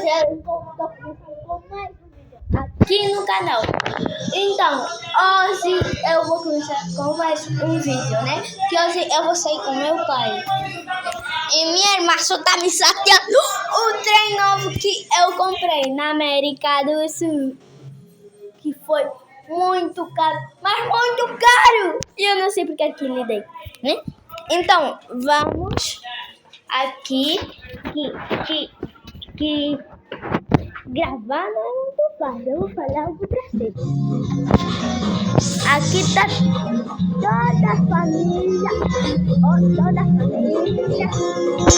eu tô com mais um vídeo aqui no canal. Então, hoje eu vou começar com mais um vídeo, né? Que hoje eu vou sair com meu pai. E minha irmã só tá me saqueando o trem novo que eu comprei na América do Sul. Que foi muito caro, mas muito caro! E eu não sei porque que lhe dei, né? Então, vamos aqui que gravar não é muito fácil. Eu vou falar algo pra vocês. Aqui tá toda a família. Toda a família.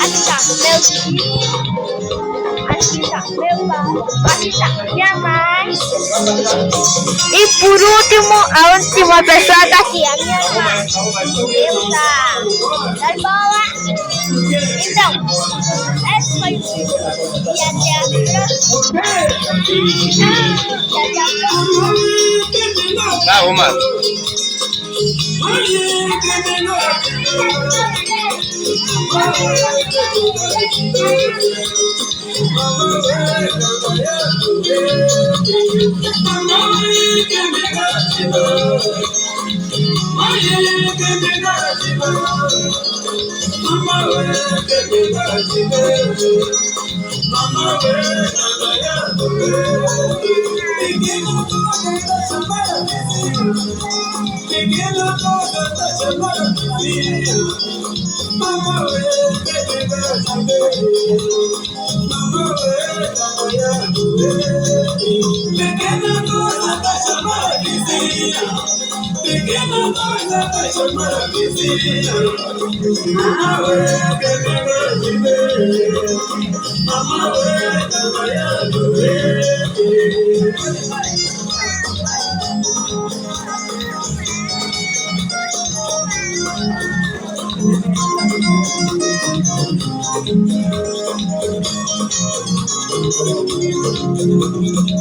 Aqui tá meu tio. Aqui tá meu pai. Aqui tá minha mãe. E por último, a última pessoa tá aqui, a minha irmã. Tá boa? Então, esse foi o vídeo. E até a próxima. Tá, Romano.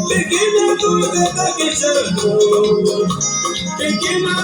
Pequena coisa da questão, pequena